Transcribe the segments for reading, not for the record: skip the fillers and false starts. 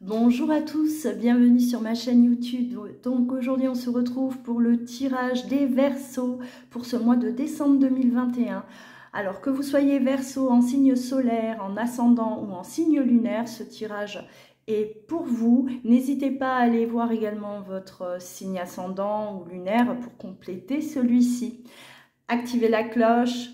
Bonjour à tous, bienvenue sur ma chaîne YouTube. Donc aujourd'hui on se retrouve pour le tirage des Verseaux pour ce mois de décembre 2021. Alors que vous soyez Verseau en signe solaire, en ascendant ou en signe lunaire, ce tirage est pour vous. N'hésitez pas à aller voir également votre signe ascendant ou lunaire pour compléter celui-ci. Activez la cloche.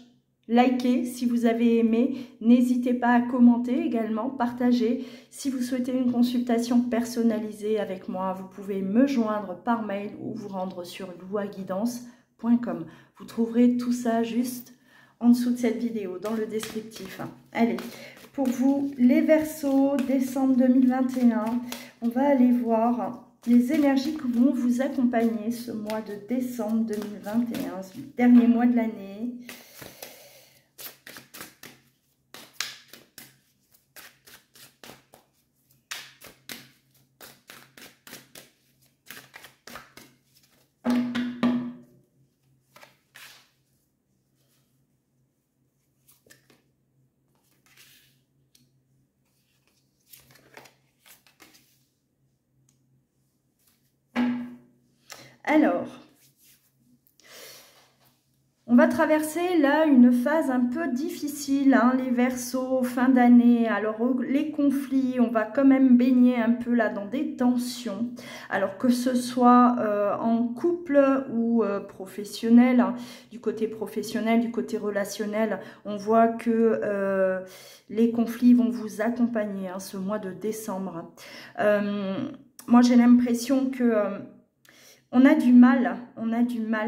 Likez si vous avez aimé, n'hésitez pas à commenter également, partager. Si vous souhaitez une consultation personnalisée avec moi, vous pouvez me joindre par mail ou vous rendre sur louaguidance.com. Vous trouverez tout ça juste en dessous de cette vidéo, dans le descriptif. Allez, pour vous, les Verseaux, décembre 2021, on va aller voir les énergies qui vont vous accompagner ce mois de décembre 2021, ce dernier mois de l'année. Alors, on va traverser là une phase un peu difficile, hein, les Verseaux, fin d'année. Alors les conflits, on va quand même baigner un peu là dans des tensions. Alors que ce soit en couple ou professionnel, hein, du côté professionnel, du côté relationnel, on voit que les conflits vont vous accompagner hein, ce mois de décembre. Moi j'ai l'impression que on a du mal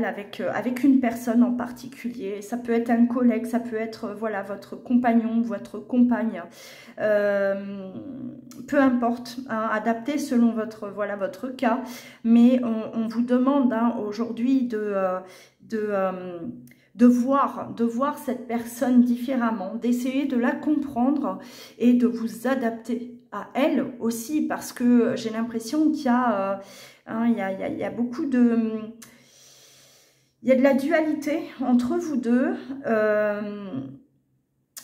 avec une personne en particulier. Ça peut être un collègue, ça peut être voilà votre compagnon, votre compagne. Peu importe, hein, adapté selon votre cas. Mais on vous demande hein, aujourd'hui de voir cette personne différemment, d'essayer de la comprendre et de vous adapter à elle aussi, parce que j'ai l'impression qu'il y a... il y a beaucoup de... Il y a de la dualité entre vous deux.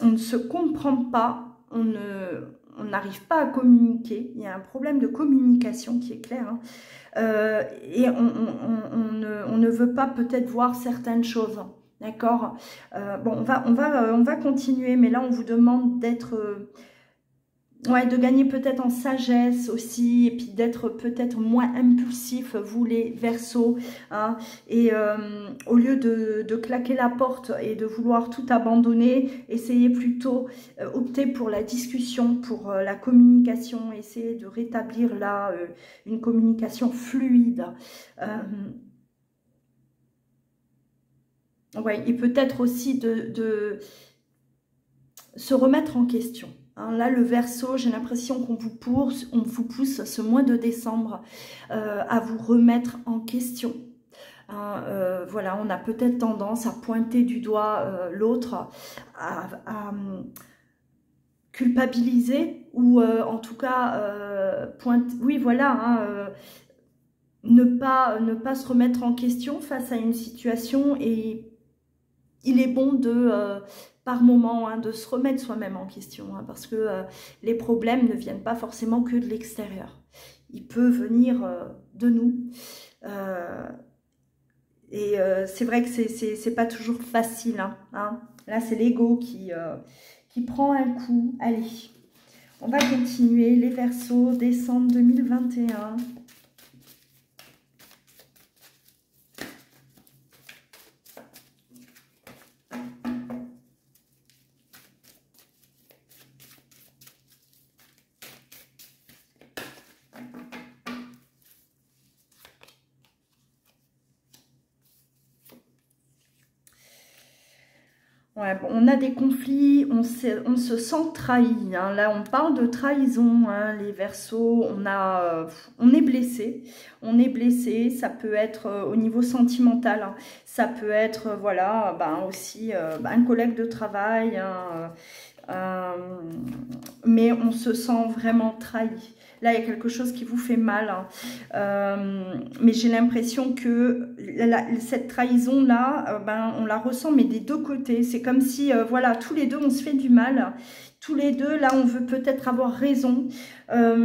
On ne se comprend pas. On n'arrive pas à communiquer. Il y a un problème de communication qui est clair. Hein. Et on ne veut pas peut-être voir certaines choses. D'accord. Bon, on va continuer. Mais là, on vous demande d'être... ouais, de gagner peut-être en sagesse aussi, et puis d'être peut-être moins impulsif, vous les Verseaux, hein, et au lieu de claquer la porte et de vouloir tout abandonner, essayez plutôt, opter pour la discussion, pour la communication, essayez de rétablir là une communication fluide. Ouais, et peut-être aussi de se remettre en question. Là, le Verseau, j'ai l'impression qu'on vous pousse ce mois de décembre à vous remettre en question. Voilà, on a peut-être tendance à pointer du doigt l'autre, à culpabiliser ou en tout cas oui, voilà, hein, ne pas se remettre en question face à une situation, et il est bon de... par moment, hein, de se remettre soi-même en question, hein, parce que les problèmes ne viennent pas forcément que de l'extérieur. Il peut venir de nous. C'est vrai que c'est pas toujours facile. Hein. Là, c'est l'ego qui prend un coup. Allez, on va continuer. Les Verseaux, décembre 2021. Ouais, bon, on a des conflits, on se sent trahi. Hein. Là, on parle de trahison, hein, les Verseaux. On est blessé. On est blessé. Ça peut être au niveau sentimental. Hein. Ça peut être, voilà, ben, aussi un collègue de travail. Hein, mais on se sent vraiment trahi. Là, il y a quelque chose qui vous fait mal. Hein. Mais j'ai l'impression que cette trahison-là, ben, on la ressent, mais des deux côtés. C'est comme si, voilà, tous les deux, on se fait du mal. tous les deux, là, on veut peut-être avoir raison. On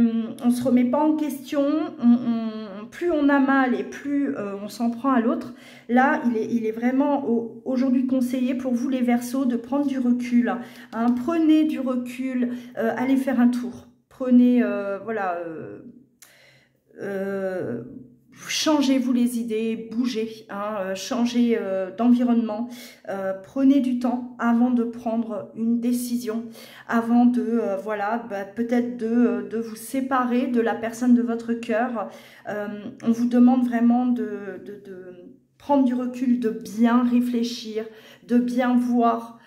ne se remet pas en question. Plus on a mal et plus on s'en prend à l'autre. Là, il est vraiment aujourd'hui conseillé pour vous, les Verseaux, de prendre du recul. Hein. Prenez du recul, allez faire un tour. Prenez, voilà... changez-vous les idées, bougez, hein, changez d'environnement, prenez du temps avant de prendre une décision, avant de, voilà, peut-être de vous séparer de la personne de votre cœur. On vous demande vraiment de prendre du recul, de bien réfléchir, de bien voir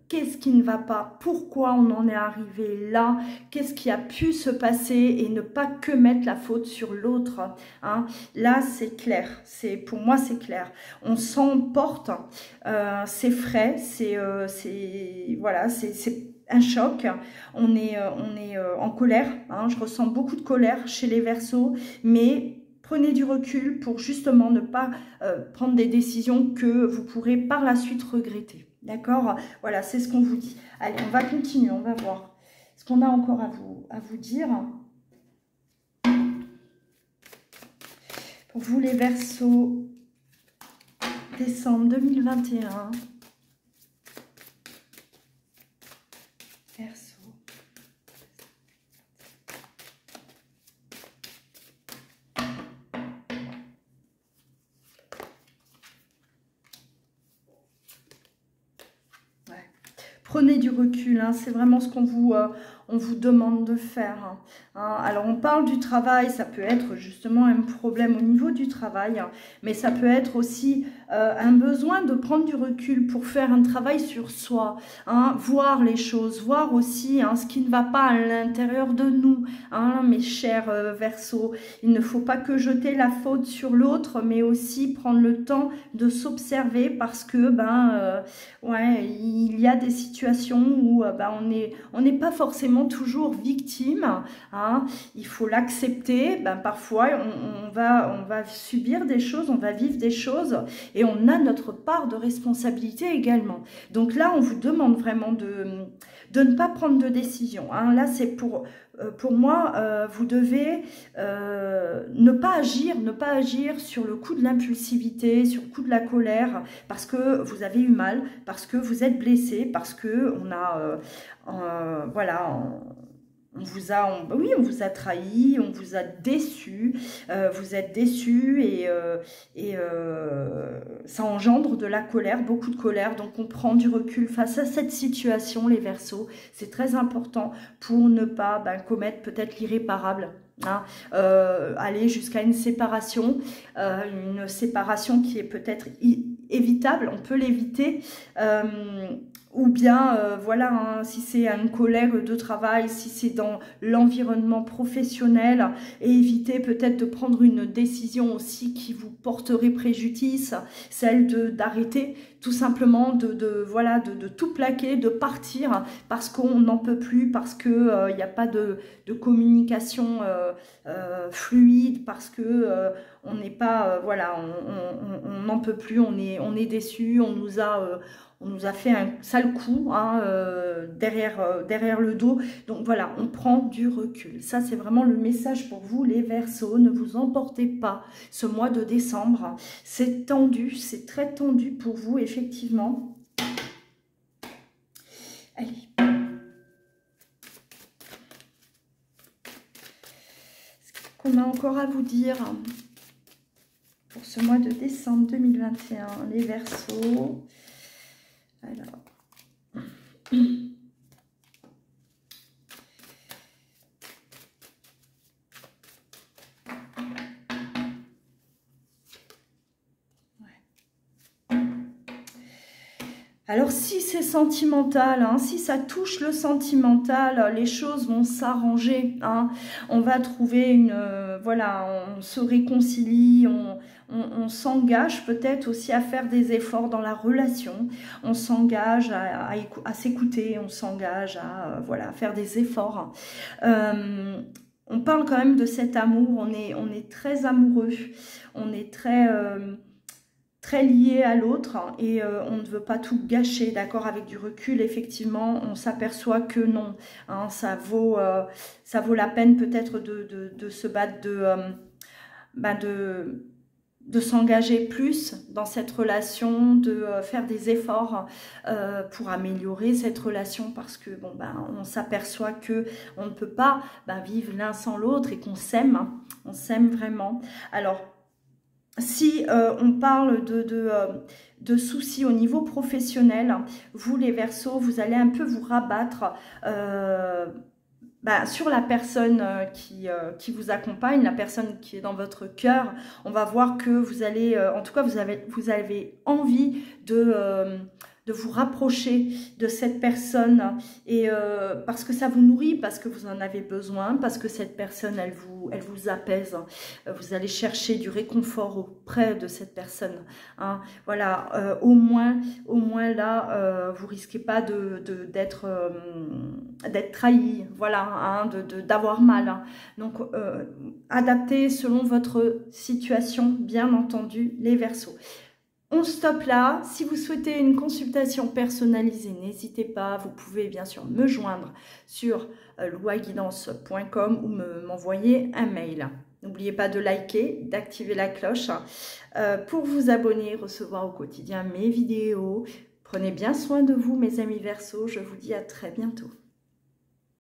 qu'est-ce qui ne va pas, pourquoi on en est arrivé là, qu'est-ce qui a pu se passer et ne pas que mettre la faute sur l'autre. Hein. Là, c'est clair, pour moi, c'est clair. On s'emporte, c'est frais, voilà, c'est un choc. On est en colère. Hein. Je ressens beaucoup de colère chez les Verseaux, mais prenez du recul pour justement ne pas prendre des décisions que vous pourrez par la suite regretter. D'accord? Voilà, c'est ce qu'on vous dit. Allez, on va continuer, on va voir ce qu'on a encore à vous dire. Pour vous, les Verseaux, décembre 2021. Verseau. Prenez du recul, hein, c'est vraiment ce qu'on on vous demande de faire. Hein. Alors, on parle du travail, ça peut être justement un problème au niveau du travail, hein, mais ça peut être aussi un besoin de prendre du recul pour faire un travail sur soi, hein, voir les choses, voir aussi hein, ce qui ne va pas à l'intérieur de nous, hein, mes chers Verseaux. Il ne faut pas que jeter la faute sur l'autre, mais aussi prendre le temps de s'observer parce que ouais, il y a des situations où on n'est pas forcément toujours victime. Hein. Il faut l'accepter. Parfois, on va subir des choses, on va vivre des choses et on a notre part de responsabilité également. Donc là, on vous demande vraiment de ne pas prendre de décision. Hein. Là, c'est pour moi, vous devez ne pas agir sur le coup de l'impulsivité, sur le coup de la colère, parce que vous avez eu mal, parce que vous êtes blessé, parce que on a, voilà, on vous a trahi, on vous a déçu, vous êtes déçu et ça engendre de la colère, beaucoup de colère. Donc on prend du recul face à cette situation, les Verseaux. C'est très important pour ne pas commettre peut-être l'irréparable. Hein, aller jusqu'à une séparation qui est peut-être évitable, on peut l'éviter. Ou bien, voilà, hein, si c'est un collègue de travail, si c'est dans l'environnement professionnel, et éviter peut-être de prendre une décision aussi qui vous porterait préjudice, celle d'arrêter, tout simplement voilà, de tout plaquer, de partir, parce qu'on n'en peut plus, parce que il n'y a pas de communication fluide, parce que on n'est pas, voilà, on n'en peut plus, on est déçu, on nous a fait un sale coup hein, derrière le dos. Donc voilà, on prend du recul. Ça, c'est vraiment le message pour vous, les Verseaux. Ne vous emportez pas ce mois de décembre. C'est tendu, c'est très tendu pour vous, effectivement. Allez. Ce qu'on a encore à vous dire pour ce mois de décembre 2021, les Verseaux. Alors, alors si c'est sentimental, hein, si ça touche le sentimental, les choses vont s'arranger. Hein. On va trouver voilà, on se réconcilie, on s'engage peut-être aussi à faire des efforts dans la relation, on s'engage à s'écouter, on s'engage à voilà, faire des efforts. On parle quand même de cet amour, on est très amoureux, on est très très lié à l'autre et on ne veut pas tout gâcher, d'accord? Avec du recul, effectivement, on s'aperçoit que non, hein, ça vaut la peine peut-être de se battre, de s'engager plus dans cette relation, de faire des efforts pour améliorer cette relation, parce que bon, on s'aperçoit que on ne peut pas vivre l'un sans l'autre et qu'on s'aime, hein, on s'aime vraiment. Alors, si on parle de soucis au niveau professionnel, vous les Verseaux, vous allez un peu vous rabattre sur la personne qui vous accompagne, la personne qui est dans votre cœur. On va voir que vous allez, en tout cas vous avez envie de vous rapprocher de cette personne, et parce que ça vous nourrit, parce que vous en avez besoin, parce que cette personne elle vous apaise. Vous allez chercher du réconfort auprès de cette personne, hein. Voilà, au moins là vous risquez pas d'être trahi, voilà, hein, d'avoir mal, hein. Donc adaptez selon votre situation, bien entendu, les Verseaux. On stoppe là. Si vous souhaitez une consultation personnalisée, n'hésitez pas. Vous pouvez bien sûr me joindre sur louaguidance.com ou m'envoyer un mail. N'oubliez pas de liker, d'activer la cloche pour vous abonner, recevoir au quotidien mes vidéos. Prenez bien soin de vous, mes amis Verseaux. Je vous dis à très bientôt.